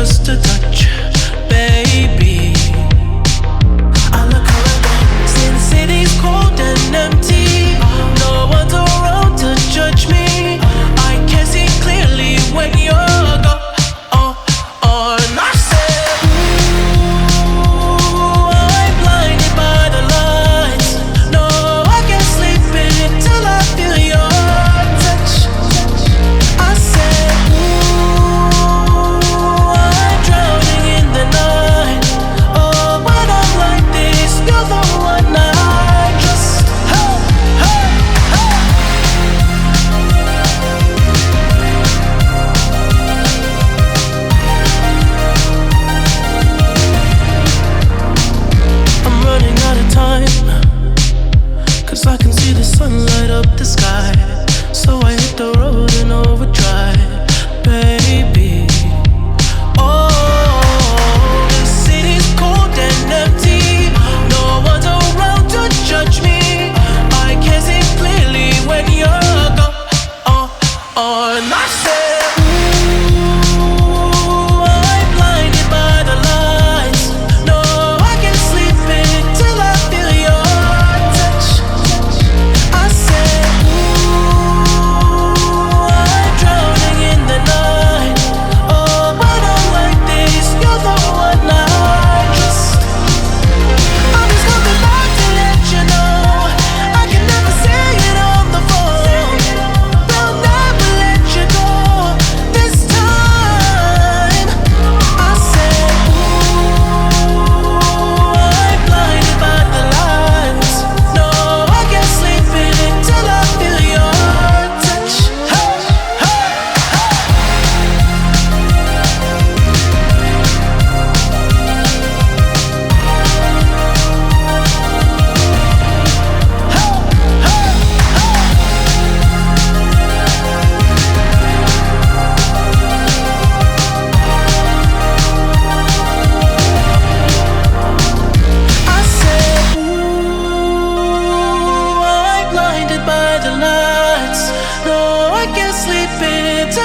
just a touch, baby. I look around, since the city's cold and empty, no one's around to judge me. I can see clearly when you're gone. And I said, ooh, I'm blinded by the lights. No, I can't sleep until I feel your touch. I said, ooh, I'm drowning in the night. Oh, when I'm like this, you're the one I trust. Hey, hey, hey. I'm running out of time, 'cause I can see the sun light up the sky. So I hit the road in overdrive, baby. Oh, the city's cold and empty. No one's around to judge me. I can see clearly when you're gone. And I said, ooh, I'm blinded by the lights. No, I can't sleep until I feel your touch. I said, ooh, I'm drowning in the night. Oh, when I'm like this, you're the one I trust. I'm just coming back to let you know I can never say it on the phone. They'll never let you go this time. I said, ooh, I'm blinded by the lights. No, I can't sleep until I feel your touch. Hey, hey, I said, ooh, I'm blinded by the lights. No, I can't sleep until